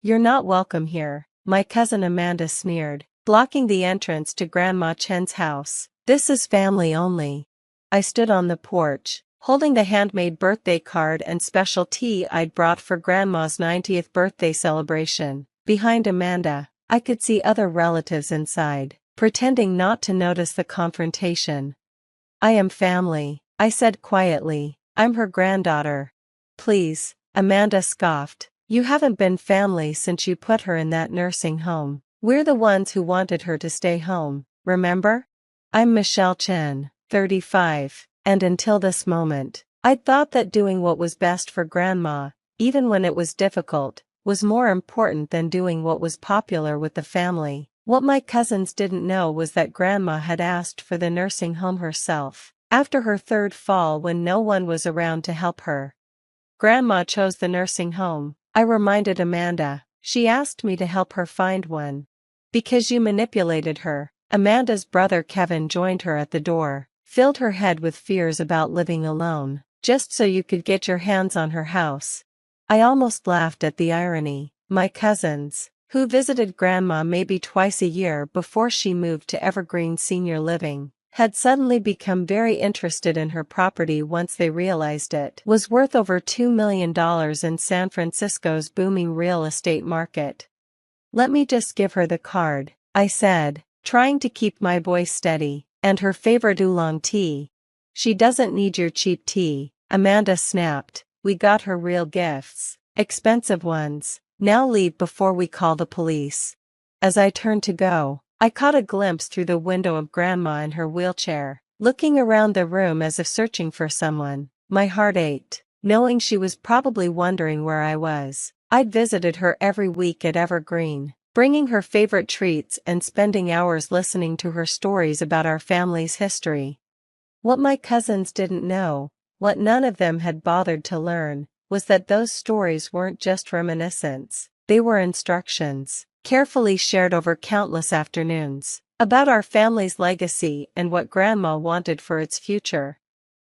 "You're not welcome here," my cousin Amanda sneered, blocking the entrance to Grandma Chen's house. "This is family only." I stood on the porch, holding the handmade birthday card and special tea I'd brought for Grandma's 90th birthday celebration. Behind Amanda, I could see other relatives inside, pretending not to notice the confrontation. "I am family," I said quietly. "I'm her granddaughter." "Please," Amanda scoffed. "You haven't been family since you put her in that nursing home. We're the ones who wanted her to stay home, remember?" "I'm Michelle Chen, 35, and until this moment, I'd thought that doing what was best for Grandma, even when it was difficult, was more important than doing what was popular with the family." What my cousins didn't know was that Grandma had asked for the nursing home herself, after her third fall when no one was around to help her. "Grandma chose the nursing home," I reminded Amanda. "She asked me to help her find one." "Because you manipulated her." Amanda's brother Kevin joined her at the door, filled her head with fears about living alone, just so you could get your hands on her house. I almost laughed at the irony. My cousins, who visited Grandma maybe twice a year before she moved to Evergreen Senior Living, had suddenly become very interested in her property once they realized it was worth over $2 million in San Francisco's booming real estate market. "Let me just give her the card," I said, trying to keep my voice steady, "and her favorite oolong tea." "She doesn't need your cheap tea," Amanda snapped. "We got her real gifts, expensive ones. Now leave before we call the police." As I turned to go, I caught a glimpse through the window of Grandma in her wheelchair, looking around the room as if searching for someone. My heart ached, knowing she was probably wondering where I was. I'd visited her every week at Evergreen, bringing her favorite treats and spending hours listening to her stories about our family's history. What my cousins didn't know, what none of them had bothered to learn, was that those stories weren't just reminiscence, they were instructions, carefully shared over countless afternoons, about our family's legacy and what Grandma wanted for its future.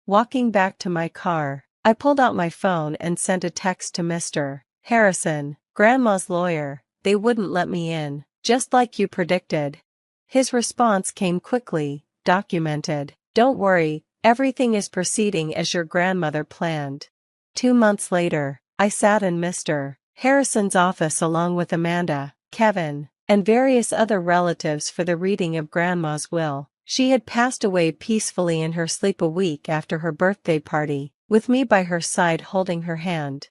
Walking back to my car, I pulled out my phone and sent a text to Mr. Harrison, Grandma's lawyer. "They wouldn't let me in, just like you predicted." His response came quickly, documented. "Don't worry, everything is proceeding as your grandmother planned." 2 months later, I sat in Mr. Harrison's office along with Amanda, Kevin, and various other relatives for the reading of Grandma's will. She had passed away peacefully in her sleep a week after her birthday party, with me by her side holding her hand.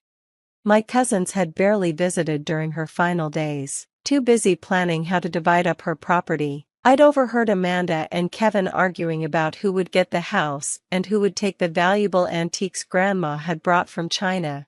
My cousins had barely visited during her final days, too busy planning how to divide up her property. I'd overheard Amanda and Kevin arguing about who would get the house and who would take the valuable antiques Grandma had brought from China.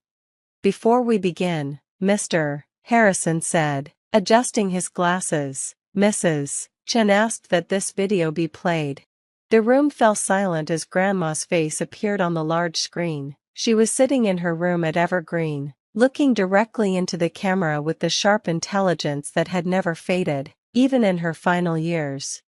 "Before we begin," Mr. Harrison said, adjusting his glasses, "Mrs. Chen asked that this video be played." The room fell silent as Grandma's face appeared on the large screen. She was sitting in her room at Evergreen, looking directly into the camera with the sharp intelligence that had never faded, even in her final years.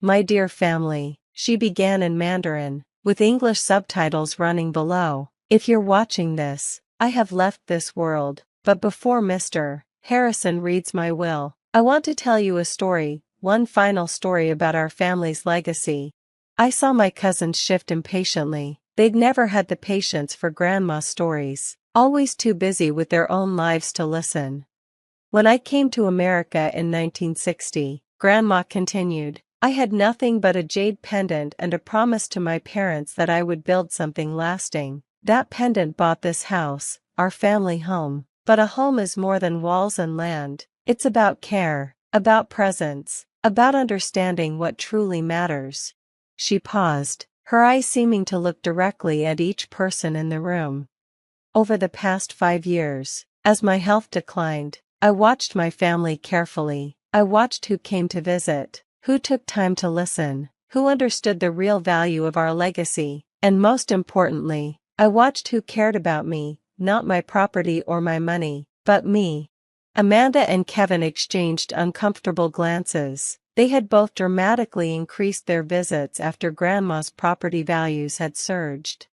"My dear family," she began in Mandarin, with English subtitles running below. "If you're watching this, I have left this world, but before Mr. Harrison reads my will, I want to tell you a story, one final story about our family's legacy." I saw my cousins shift impatiently. They'd never had the patience for Grandma's stories, always too busy with their own lives to listen. "When I came to America in 1960, Grandma continued, I had nothing but a jade pendant and a promise to my parents that I would build something lasting. That pendant bought this house, our family home. But a home is more than walls and land. It's about care, about presence, about understanding what truly matters." She paused, her eyes seeming to look directly at each person in the room. "Over the past 5 years, as my health declined, I watched my family carefully. I watched who came to visit, who took time to listen, who understood the real value of our legacy, and most importantly, I watched who cared about me, not my property or my money, but me." Amanda and Kevin exchanged uncomfortable glances. They had both dramatically increased their visits after Grandma's property values had surged.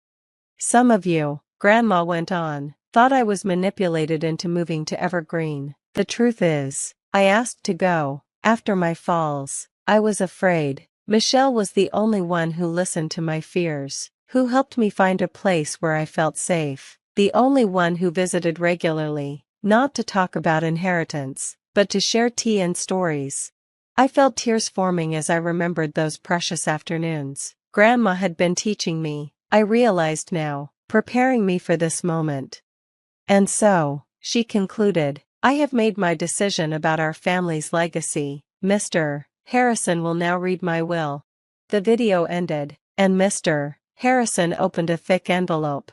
"Some of you," Grandma went on, "thought I was manipulated into moving to Evergreen. The truth is, I asked to go. After my falls, I was afraid. Michelle was the only one who listened to my fears, who helped me find a place where I felt safe, the only one who visited regularly, not to talk about inheritance, but to share tea and stories. I felt tears forming as I remembered those precious afternoons. Grandma had been teaching me, I realized now, preparing me for this moment. And so, she concluded, I have made my decision about our family's legacy. Mr. Harrison will now read my will. The video ended, and Mr. Harrison opened a thick envelope.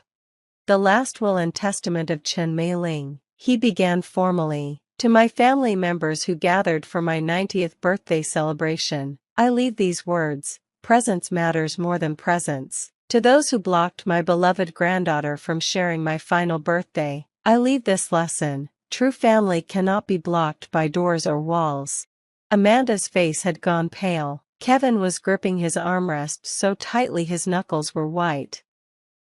The last will and testament of Chen Meiling, he began formally. To my family members who gathered for my 90th birthday celebration, I leave these words: presence matters more than presents. To those who blocked my beloved granddaughter from sharing my final birthday, I leave this lesson: true family cannot be blocked by doors or walls. Amanda's face had gone pale. Kevin was gripping his armrest so tightly his knuckles were white.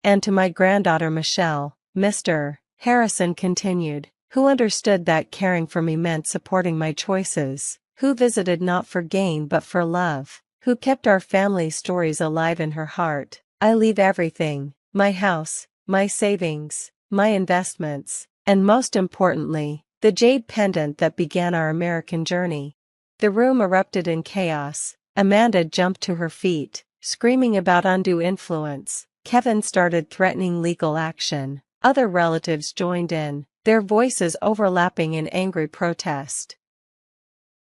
And to my granddaughter Michelle, Mr. Harrison continued, who understood that caring for me meant supporting my choices, who visited not for gain but for love, who kept our family stories alive in her heart. I leave everything: my house, my savings, my investments, and most importantly, the jade pendant that began our American journey. The room erupted in chaos. Amanda jumped to her feet, screaming about undue influence. Kevin started threatening legal action. Other relatives joined in, their voices overlapping in angry protest.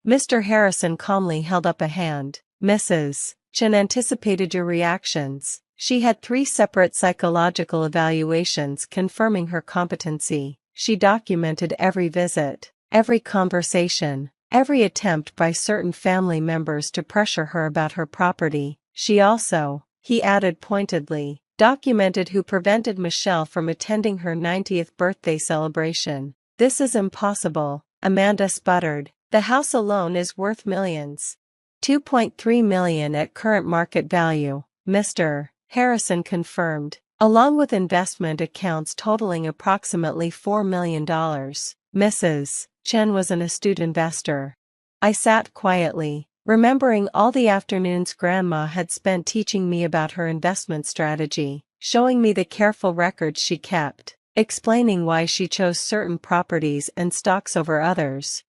Mr. Harrison calmly held up a hand. Mrs. Chen anticipated your reactions. She had 3 separate psychological evaluations confirming her competency. She documented every visit, every conversation, every attempt by certain family members to pressure her about her property. She also, he added pointedly, documented who prevented Michelle from attending her 90th birthday celebration. This is impossible, Amanda sputtered. The house alone is worth millions. 2.3 million at current market value, Mr. Harrison confirmed, along with investment accounts totaling approximately $4 million. Mrs. Chen was an astute investor. I sat quietly, remembering all the afternoons Grandma had spent teaching me about her investment strategy, showing me the careful records she kept, explaining why she chose certain properties and stocks over others.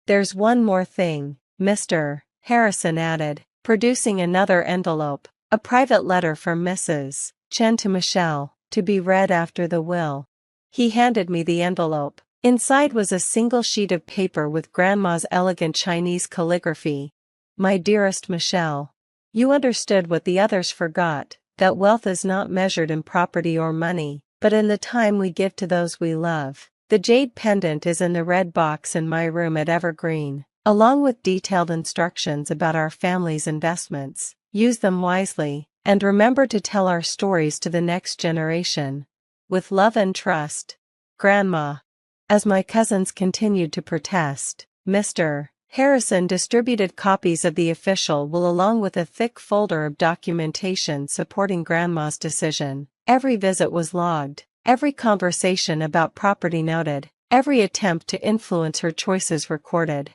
There's one more thing, Mr. Harrison added, producing another envelope, a private letter from Mrs. Chen to Michelle, to be read after the will. He handed me the envelope. Inside was a single sheet of paper with Grandma's elegant Chinese calligraphy. My dearest Michelle, you understood what the others forgot, that wealth is not measured in property or money, but in the time we give to those we love. The jade pendant is in the red box in my room at Evergreen, along with detailed instructions about our family's investments. Use them wisely, and remember to tell our stories to the next generation. With love and trust, Grandma. As my cousins continued to protest, Mr. Harrison distributed copies of the official will along with a thick folder of documentation supporting Grandma's decision. Every visit was logged, every conversation about property noted, every attempt to influence her choices recorded.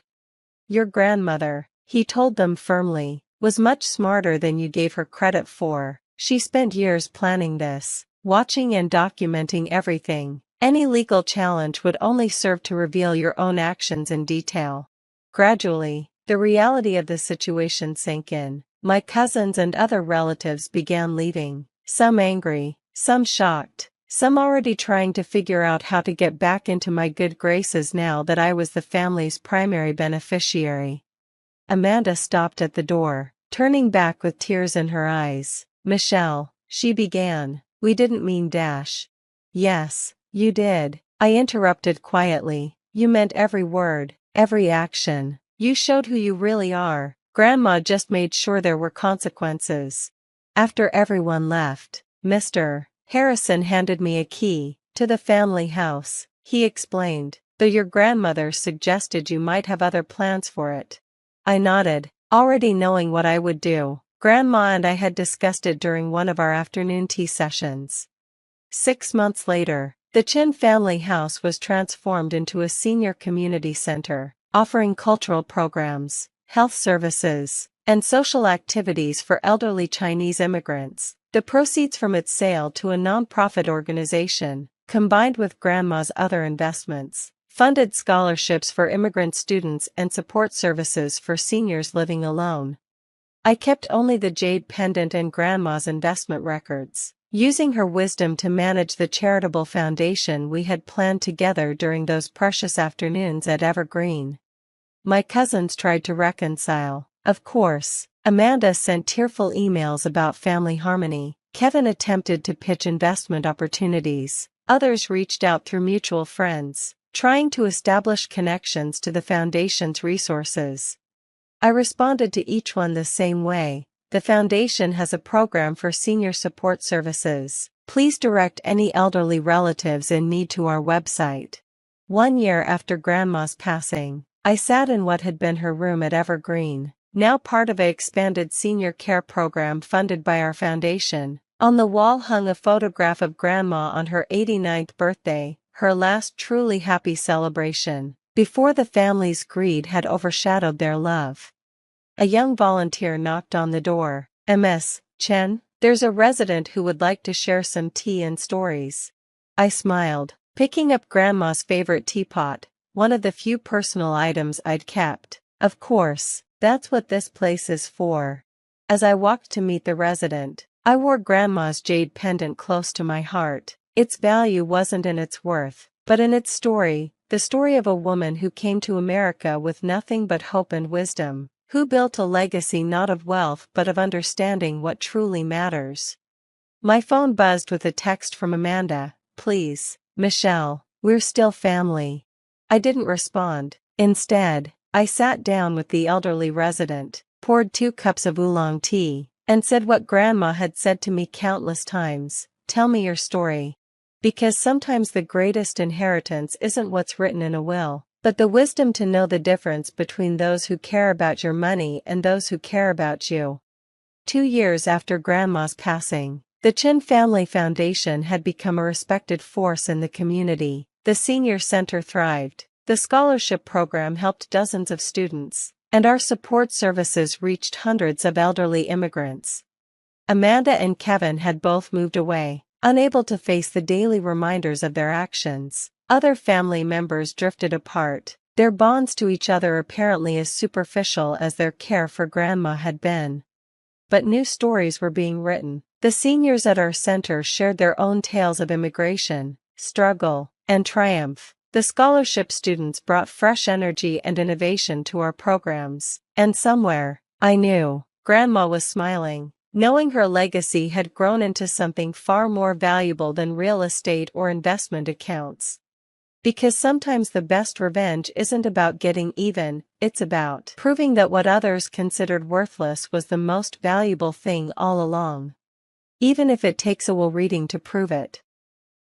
Your grandmother, he told them firmly, was much smarter than you gave her credit for. She spent years planning this, watching and documenting everything. Any legal challenge would only serve to reveal your own actions in detail. Gradually, the reality of the situation sank in. My cousins and other relatives began leaving, some angry, some shocked, some already trying to figure out how to get back into my good graces now that I was the family's primary beneficiary. Amanda stopped at the door, turning back with tears in her eyes. Michelle, she began, we didn't mean dash. Yes, you did, I interrupted quietly. You meant every word, every action. You showed who you really are. Grandma just made sure there were consequences. After everyone left, Mr. Harrison handed me a key to the family house. He explained, though your grandmother suggested you might have other plans for it. I nodded, already knowing what I would do. Grandma and I had discussed it during one of our afternoon tea sessions. 6 months later, The Chin family house was transformed into a senior community center, offering cultural programs, health services, and social activities for elderly Chinese immigrants. The proceeds from its sale to a non-profit organization, combined with Grandma's other investments, funded scholarships for immigrant students and support services for seniors living alone. I kept only the jade pendant and Grandma's investment records, using her wisdom to manage the charitable foundation we had planned together during those precious afternoons at Evergreen. My cousins tried to reconcile. Of course, Amanda sent tearful emails about family harmony. Kevin attempted to pitch investment opportunities. Others reached out through mutual friends, trying to establish connections to the foundation's resources. I responded to each one the same way. The foundation has a program for senior support services. Please direct any elderly relatives in need to our website. 1 year after Grandma's passing, I sat in what had been her room at Evergreen, now part of an expanded senior care program funded by our foundation. On the wall hung a photograph of Grandma on her 89th birthday, her last truly happy celebration, before the family's greed had overshadowed their love. A young volunteer knocked on the door. "Ms. Chen, there's a resident who would like to share some tea and stories." I smiled, picking up Grandma's favorite teapot, one of the few personal items I'd kept. Of course, that's what this place is for. As I walked to meet the resident, I wore Grandma's jade pendant close to my heart. Its value wasn't in its worth, but in its story, the story of a woman who came to America with nothing but hope and wisdom, who built a legacy not of wealth but of understanding what truly matters. My phone buzzed with a text from Amanda. "Please, Michelle, we're still family." I didn't respond. Instead, I sat down with the elderly resident, poured 2 cups of oolong tea, and said what Grandma had said to me countless times: "Tell me your story." Because sometimes the greatest inheritance isn't what's written in a will, but the wisdom to know the difference between those who care about your money and those who care about you. 2 years after Grandma's passing, the Chin Family Foundation had become a respected force in the community. The senior center thrived, the scholarship program helped dozens of students, and our support services reached hundreds of elderly immigrants. Amanda and Kevin had both moved away, unable to face the daily reminders of their actions. Other family members drifted apart, their bonds to each other apparently as superficial as their care for Grandma had been. But new stories were being written. The seniors at our center shared their own tales of immigration, struggle, and triumph. The scholarship students brought fresh energy and innovation to our programs, and somewhere, I knew, Grandma was smiling, knowing her legacy had grown into something far more valuable than real estate or investment accounts. Because sometimes the best revenge isn't about getting even, it's about proving that what others considered worthless was the most valuable thing all along. Even if it takes a will reading to prove it.